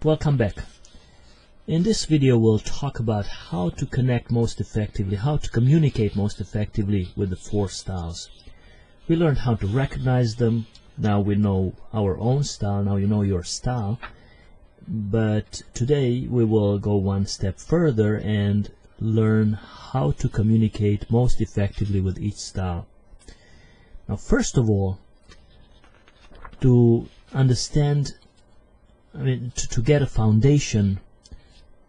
Welcome back. In this video we'll talk about how to connect most effectively, how to communicate most effectively with the four styles. We learned how to recognize them. Now we know our own style, now you know your style. But today we will go one step further and learn how to communicate most effectively with each style. Now first of all, to understand, to get a foundation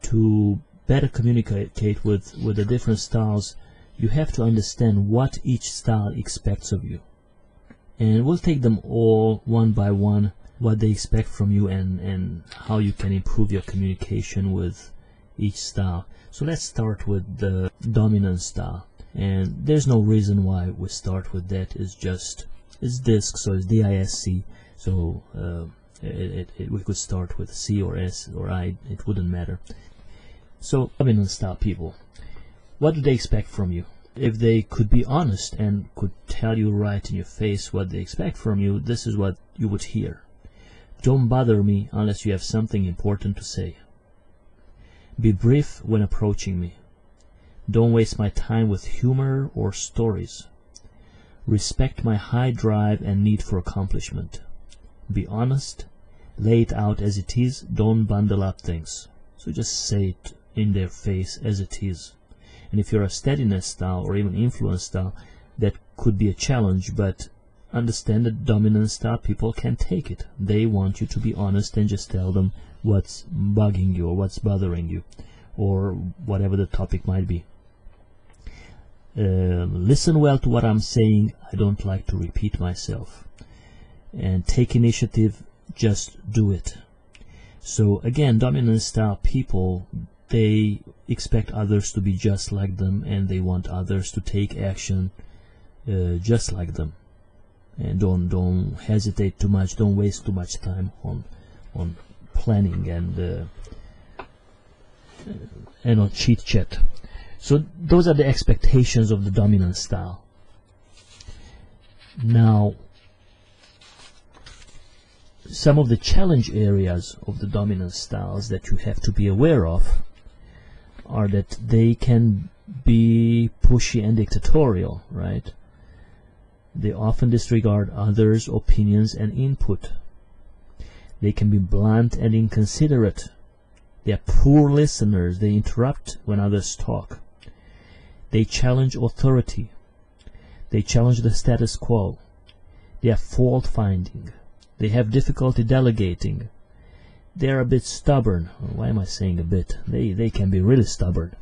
to better communicate with the different styles, you have to understand what each style expects of you. And we'll take them all one by one, what they expect from you and how you can improve your communication with each style. So let's start with the dominant style. And there's no reason why we start with that. It's DISC, so it's D-I-S-C. So we could start with C or S or I, it wouldn't matter. So dominant style people, what do they expect from you? If they could be honest and could tell you right in your face what they expect from you, this is what you would hear. Don't bother me unless you have something important to say. Be brief when approaching me. Don't waste my time with humor or stories. Respect my high drive and need for accomplishment. Be honest. Lay it out as it is. Don't bundle up things. So just say it in their face as it is. And if you're a steadiness style or even influence style, that could be a challenge, but understand that dominant style people can take it. They want you to be honest and just tell them what's bugging you or what's bothering you or whatever the topic might be. Listen well to what I'm saying. I don't like to repeat myself. And take initiative, just do it. So again, dominant style people, they expect others to be just like them, and they want others to take action just like them. And don't hesitate too much, don't waste too much time on planning and on chit chat. So those are the expectations of the dominant style. Now, some of the challenge areas of the dominant styles that you have to be aware of are that they can be pushy and dictatorial, right? They often disregard others' opinions and input. They can be blunt and inconsiderate. They are poor listeners. They interrupt when others talk. They challenge authority. They challenge the status quo. They are fault-finding. They have difficulty delegating. They are a bit stubborn. Why am I saying a bit? They can be really stubborn.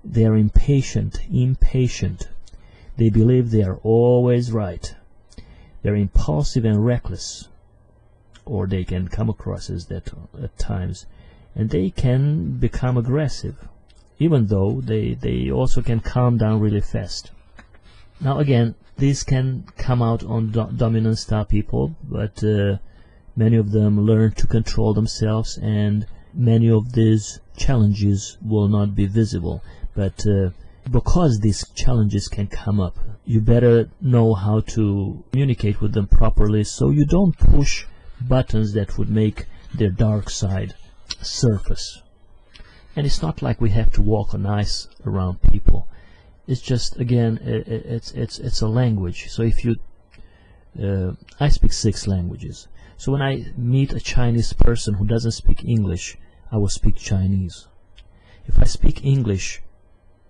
They are impatient. They believe they are always right. They're impulsive and reckless, or they can come across as that at times. And they can become aggressive, even though they also can calm down really fast. Now again, these can come out on dominant style people, but many of them learn to control themselves, and many of these challenges will not be visible. But because these challenges can come up, you better know how to communicate with them properly, so you don't push buttons that would make their dark side surface. And it's not like we have to walk on ice around people. It's just, again, it's a language. So if you I speak 6 languages. So when I meet a Chinese person who doesn't speak English, I will speak Chinese. If I speak English,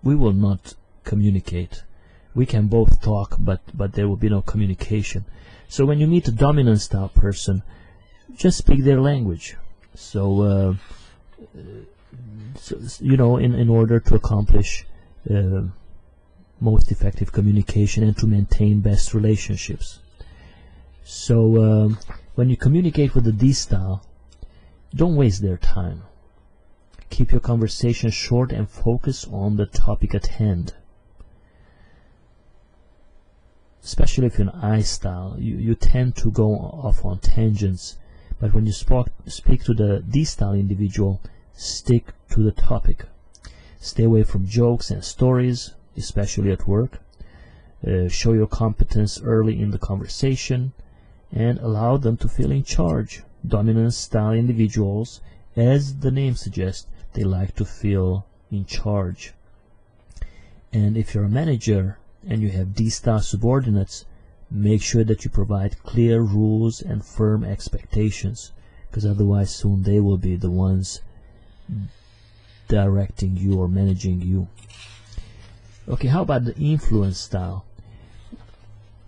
we will not communicate. We can both talk, but there will be no communication. So when you meet a dominant style person, just speak their language. So, you know, in order to accomplish most effective communication and to maintain best relationships. So when you communicate with the D style, don't waste their time. Keep your conversation short and focus on the topic at hand. Especially if you're an I style, you tend to go off on tangents. But when you speak to the D style individual, stick to the topic. Stay away from jokes and stories, especially at work. Show your competence early in the conversation and allow them to feel in charge. Dominant style individuals As the name suggests, they like to feel in charge. And if you're a manager and you have D-style subordinates, make sure that you provide clear rules and firm expectations, because otherwise soon they will be the ones directing you or managing you. Okay, how about the influence style?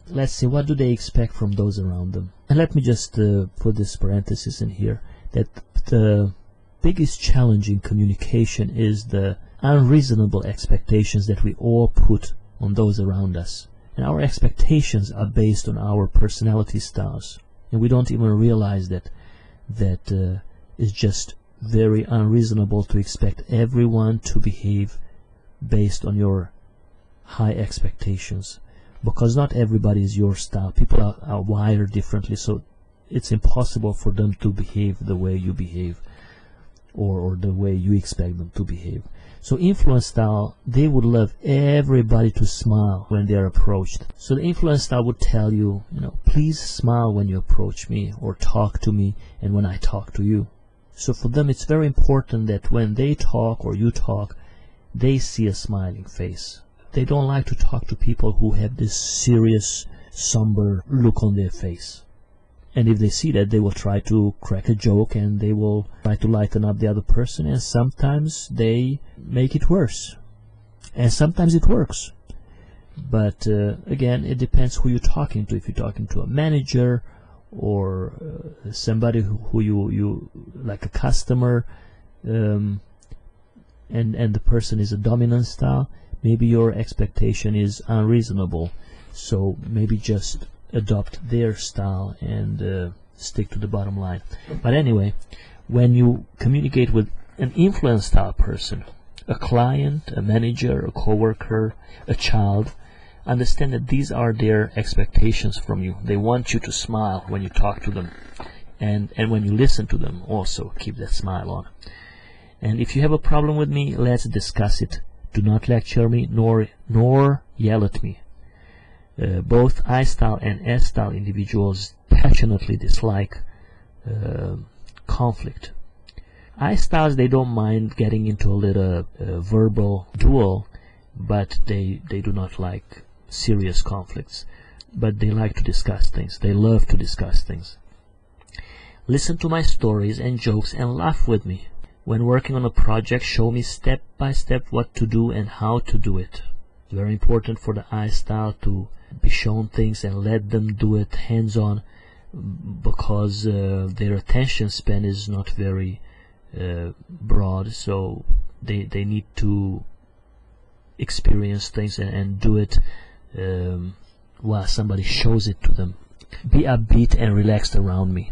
Let's see, what do they expect from those around them? And let me just put this parenthesis in here, that the biggest challenge in communication is the unreasonable expectations that we all put on those around us. And our expectations are based on our personality styles, and we don't even realize that it's just very unreasonable to expect everyone to behave based on your high expectations, because not everybody is your style. People are wired differently, so it's impossible for them to behave the way you behave, or the way you expect them to behave. So influence style, they would love everybody to smile when they are approached. So the influence style would tell you, please smile when you approach me or talk to me and when I talk to you. So for them it's very important that when they talk or you talk, they see a smiling face. They don't like to talk to people who have this serious, somber look on their face. And if they see that, they will try to crack a joke and they will try to lighten up the other person, and sometimes they make it worse. And sometimes it works. But again, it depends who you're talking to. If you're talking to a manager or somebody who you like, a customer, and the person is a dominant style, maybe your expectation is unreasonable. So maybe just adopt their style and stick to the bottom line. But anyway, when you communicate with an influence style person, a client, a manager, a coworker, a child, understand that these are their expectations from you. They want you to smile when you talk to them, and when you listen to them also keep that smile on. And if you have a problem with me, let's discuss it. Do not lecture me nor yell at me. Both I-style and S-style individuals passionately dislike conflict. I-styles, they don't mind getting into a little verbal duel, but they do not like serious conflicts. But they like to discuss things. They love to discuss things. Listen to my stories and jokes and laugh with me. When working on a project, show me step by step what to do and how to do it. It's very important for the I-style to be shown things and let them do it hands-on, because their attention span is not very broad, so they need to experience things and do it while somebody shows it to them. Be upbeat and relaxed around me.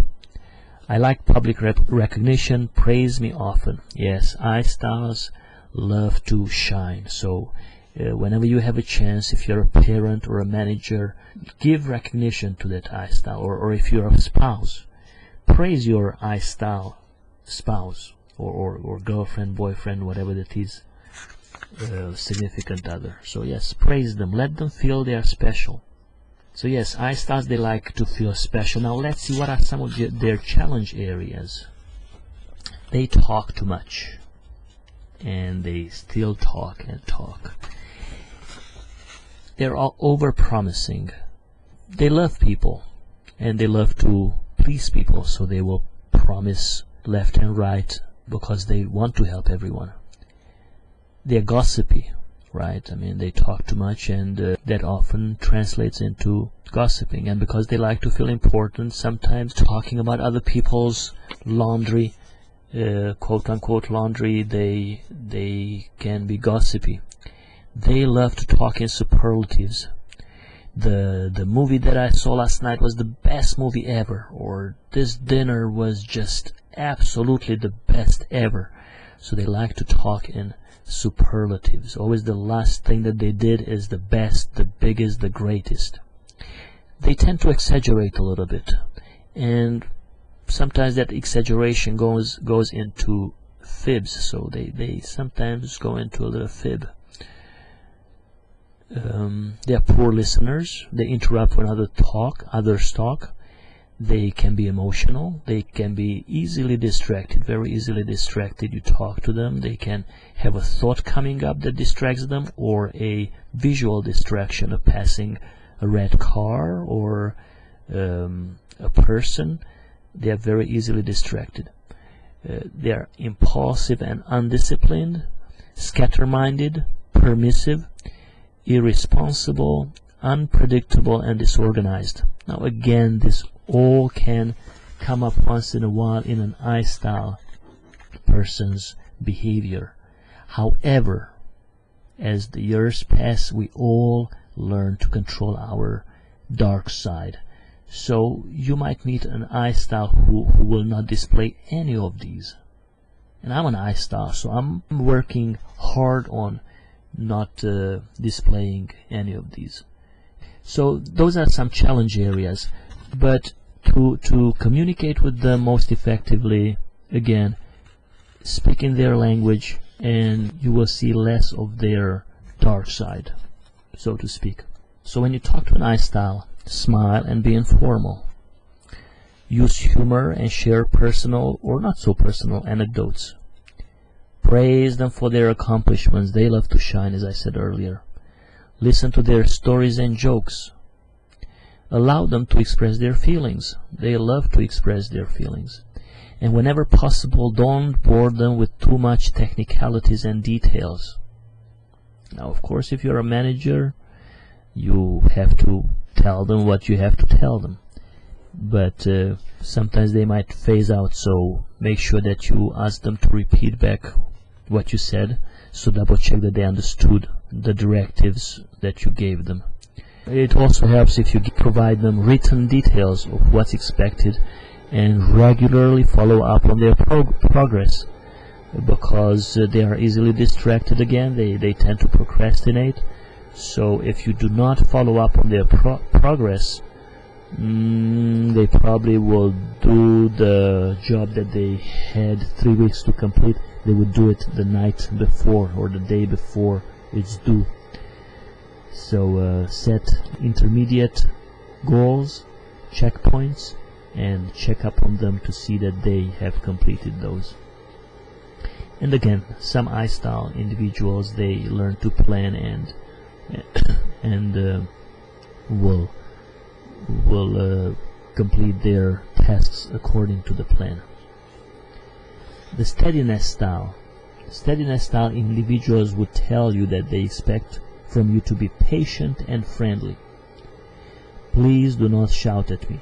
I like public recognition. Praise me often. Yes, I-styles love to shine, so whenever you have a chance, if you're a parent or a manager, give recognition to that I-style, or if you're a spouse, praise your I-style spouse or girlfriend, boyfriend, whatever that is, significant other. So yes, praise them, let them feel they are special. So yes, I-styles, they like to feel special. Now let's see what are some of their challenge areas. They talk too much, and they still talk and talk. They're all over-promising. They love people, and they love to please people, so they will promise left and right because they want to help everyone. They're gossipy, right? I mean, they talk too much, and that often translates into gossiping. And because they like to feel important, sometimes talking about other people's laundry, quote-unquote laundry, they can be gossipy. They love to talk in superlatives. The movie that I saw last night was the best movie ever, or this dinner was just absolutely the best ever. So they like to talk in superlatives. Always the last thing that they did is the best, the biggest, the greatest. They tend to exaggerate a little bit, and sometimes that exaggeration goes into fibs, so they sometimes go into a little fib. They are poor listeners. They interrupt when others talk. They can be emotional, they can be easily distracted, very easily distracted. You talk to them, they can have a thought coming up that distracts them, or a visual distraction of passing a red car or a person. They are very easily distracted. They are impulsive and undisciplined, scatter-minded, permissive, irresponsible, unpredictable, and disorganized. Now again, this all can come up once in a while in an I style person's behavior. However, as the years pass, we all learn to control our dark side. So you might meet an I style who will not display any of these. And I'm an I style, so I'm working hard on not displaying any of these. So those are some challenge areas. But to communicate with them most effectively, again, speak in their language, and you will see less of their dark side, so to speak. So when you talk to an I style, smile and be informal. Use humor and share personal or not so personal anecdotes. Praise them for their accomplishments. They love to shine, as I said earlier. Listen to their stories and jokes. Allow them to express their feelings. They love to express their feelings. And whenever possible, don't bore them with too much technicalities and details. Now, of course, if you're a manager, you have to tell them what you have to tell them. But sometimes they might phase out, so make sure that you ask them to repeat back what you said, so double check that they understood the directives that you gave them. It also helps if you provide them written details of what's expected and regularly follow up on their progress, because they are easily distracted again. They tend to procrastinate. So if you do not follow up on their progress, they probably will do the job that they had 3 weeks to complete. They would do it the night before or the day before it's due. So set intermediate goals, checkpoints, and check up on them to see that they have completed those. And again, some I style individuals, they learn to plan and will complete their tasks according to the plan. The steadiness style. Steadiness style individuals would tell you that they expect from you to be patient and friendly. Please do not shout at me.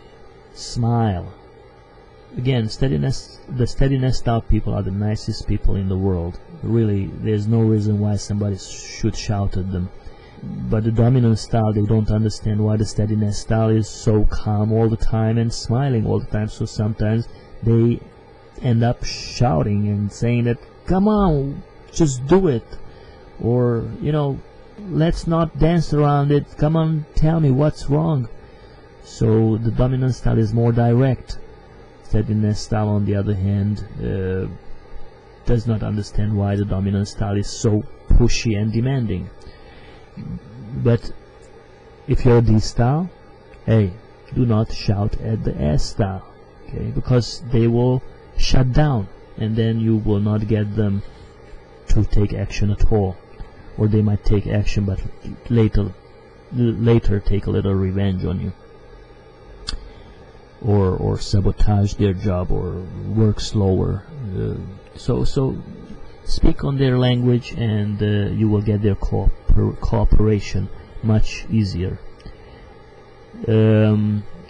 Smile. Again, the steadiness style people are the nicest people in the world. Really, there's no reason why somebody should shout at them. But the dominant style, they don't understand why the steadiness style is so calm all the time and smiling all the time. So sometimes they end up shouting and saying that, come on, just do it. Or, you know, let's not dance around it. Come on, tell me what's wrong. So the dominant style is more direct. Steadiness style, on the other hand, does not understand why the dominant style is so pushy and demanding. But if you're D style, hey, do not shout at the S style, okay? Because they will shut down, and then you will not get them to take action at all. Or they might take action, but later take a little revenge on you, or sabotage their job, or work slower. So speak on their language, and you will get their cooperation much easier.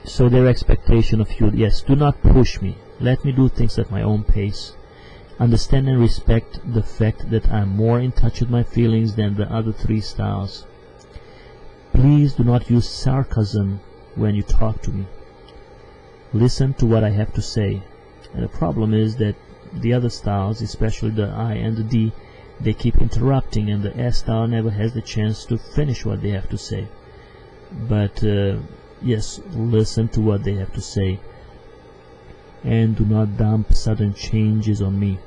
So their expectation of you, yes, do not push me. Let me do things at my own pace. Understand and respect the fact that I'm more in touch with my feelings than the other three styles. Please do not use sarcasm when you talk to me. Listen to what I have to say. And the problem is that the other styles, especially the I and the D, they keep interrupting, and the S style never has the chance to finish what they have to say. But yes, listen to what they have to say, and do not dump sudden changes on me.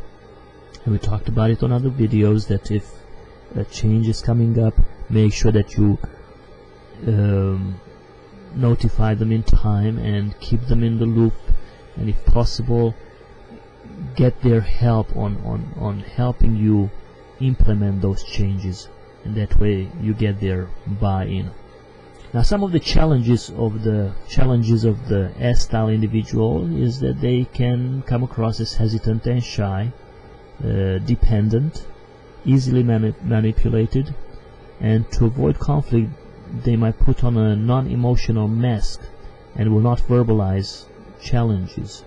And we talked about it on other videos, that if a change is coming up, make sure that you notify them in time and keep them in the loop, and if possible get their help on helping you implement those changes, and that way you get their buy-in. Now, some of the challenges of the S-style individual is that they can come across as hesitant and shy, dependent, easily manipulated, and to avoid conflict they might put on a non-emotional mask and will not verbalize challenges.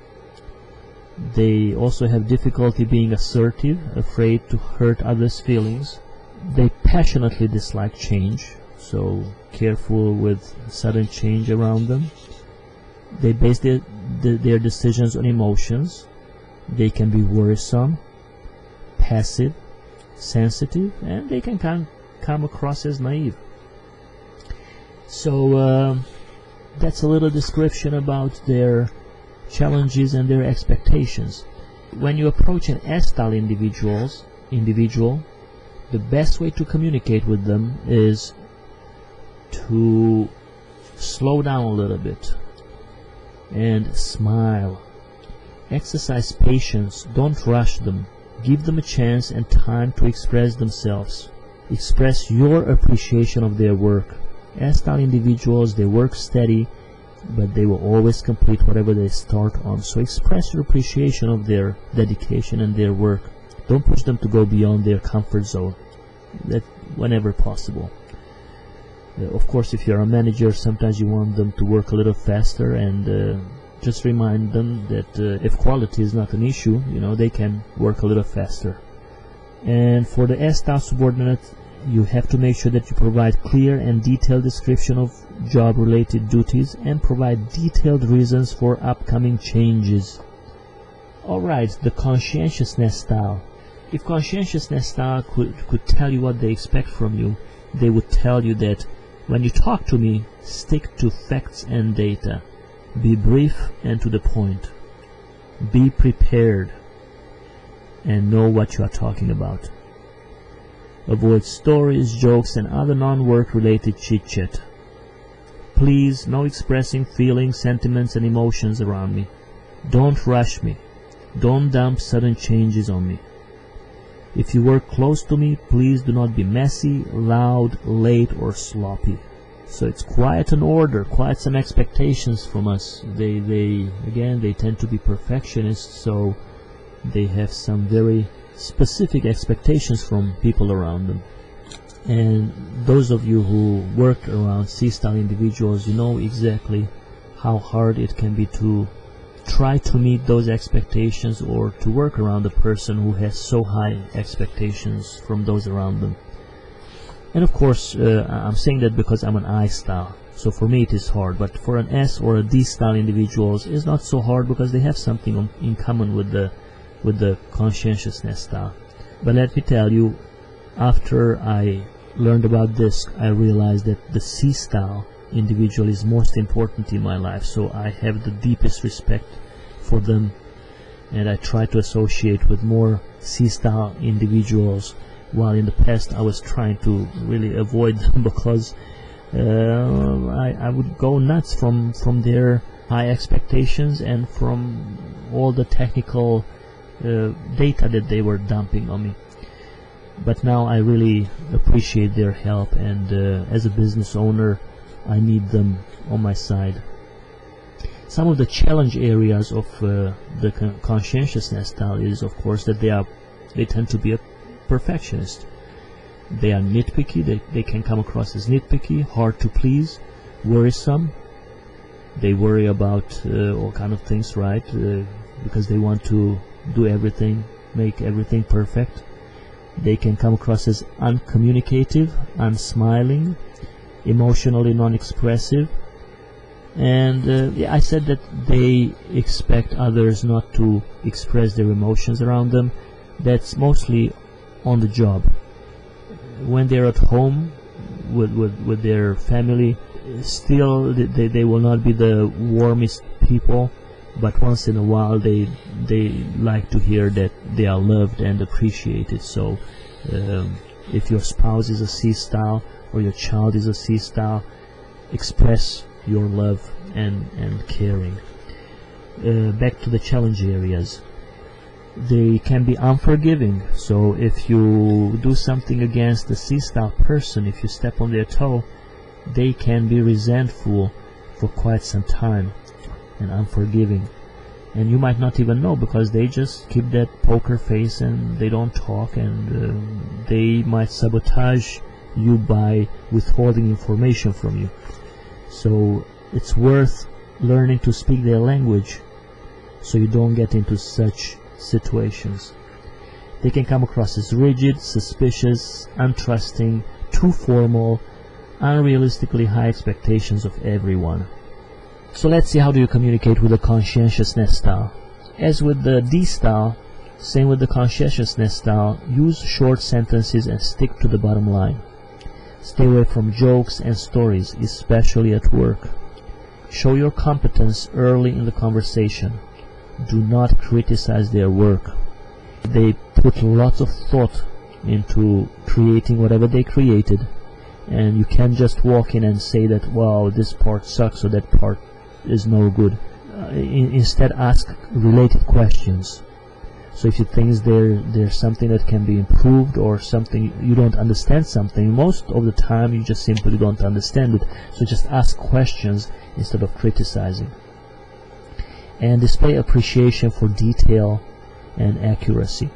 They also have difficulty being assertive, afraid to hurt others' feelings. They passionately dislike change, so careful with sudden change around them. They base their decisions on emotions. They can be worrisome, passive, sensitive, and they can come across as naive. So that's a little description about their challenges and their expectations. When you approach an S-style individual, the best way to communicate with them is to slow down a little bit and smile. Exercise patience, don't rush them. Give them a chance and time to express themselves. Express your appreciation of their work. S-style individuals, they work steady, but they will always complete whatever they start on. So express your appreciation of their dedication and their work. Don't push them to go beyond their comfort zone, that whenever possible. Of course, if you're a manager, sometimes you want them to work a little faster, and just remind them that if quality is not an issue, they can work a little faster. And for the S-style subordinate, you have to make sure that you provide clear and detailed description of job-related duties and provide detailed reasons for upcoming changes. Alright, the Conscientiousness Style. If Conscientiousness Style could tell you what they expect from you, they would tell you that when you talk to me, stick to facts and data. Be brief and to the point. Be prepared and know what you are talking about. Avoid stories, jokes, and other non-work related chit-chat. Please, no expressing feelings, sentiments, and emotions around me. Don't rush me. Don't dump sudden changes on me. If you work close to me, please do not be messy, loud, late, or sloppy. So it's quite an order, quite some expectations from us. They tend to be perfectionists, so they have some very specific expectations from people around them. And those of you who work around C-style individuals, you know exactly how hard it can be to try to meet those expectations or to work around a person who has so high expectations from those around them. And of course, I'm saying that because I'm an I-style, so for me it is hard, but for an S or a D-style individuals, it's not so hard because they have something in common with the Conscientiousness Style. But let me tell you, after I learned about this, I realized that the C-style individual is most important in my life, so I have the deepest respect for them, and I try to associate with more C-style individuals, while in the past I was trying to really avoid them because I would go nuts from their high expectations and from all the technical data that they were dumping on me. But now I really appreciate their help, and as a business owner, I need them on my side. Some of the challenge areas of the Conscientiousness Style is, of course, that they tend to be a perfectionist. They are nitpicky. They can come across as nitpicky, hard to please, worrisome. They worry about all kind of things, right? Because they want to do everything, make everything perfect. They can come across as uncommunicative, unsmiling, emotionally non-expressive, and I said that they expect others not to express their emotions around them. That's mostly on the job. When they're at home with their family, still they will not be the warmest people, but once in a while they like to hear that they are loved and appreciated. So if your spouse is a C-style or your child is a C-style, express your love and caring. Back to the challenge areas. They can be unforgiving, so if you do something against the C-style person, if you step on their toe, they can be resentful for quite some time and unforgiving. And you might not even know, because they just keep that poker face and they don't talk, and they might sabotage you by withholding information from you. So it's worth learning to speak their language so you don't get into such situations. They can come across as rigid, suspicious, untrusting, too formal, unrealistically high expectations of everyone. So let's see, how do you communicate with the Conscientiousness Style? As with the D style, same with the Conscientiousness Style, use short sentences and stick to the bottom line. Stay away from jokes and stories, especially at work. Show your competence early in the conversation. Do not criticize their work. They put lots of thought into creating whatever they created, and you can't just walk in and say that, wow, this part sucks or that part is no good. Instead, ask related questions. So if you think there's something that can be improved, or something you don't understand something, most of the time you just simply don't understand it. So just ask questions instead of criticizing. And display appreciation for detail and accuracy.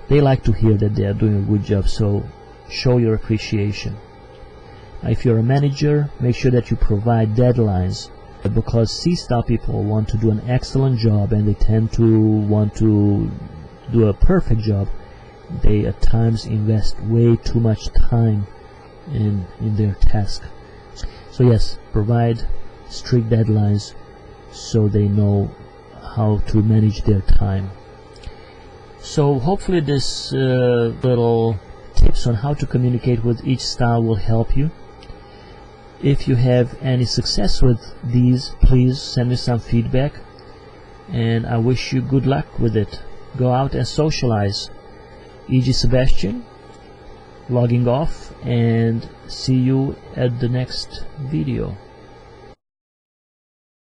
They like to hear that they are doing a good job, so show your appreciation. If you're a manager, make sure that you provide deadlines, because C-style people want to do an excellent job and they tend to want to do a perfect job. They at times invest way too much time in their task. So yes, provide strict deadlines so they know how to manage their time. So hopefully this little tips on how to communicate with each style will help you. If you have any success with these, please send me some feedback, and I wish you good luck with it. Go out and socialize. E.G. Sebastian, logging off, and see you at the next video.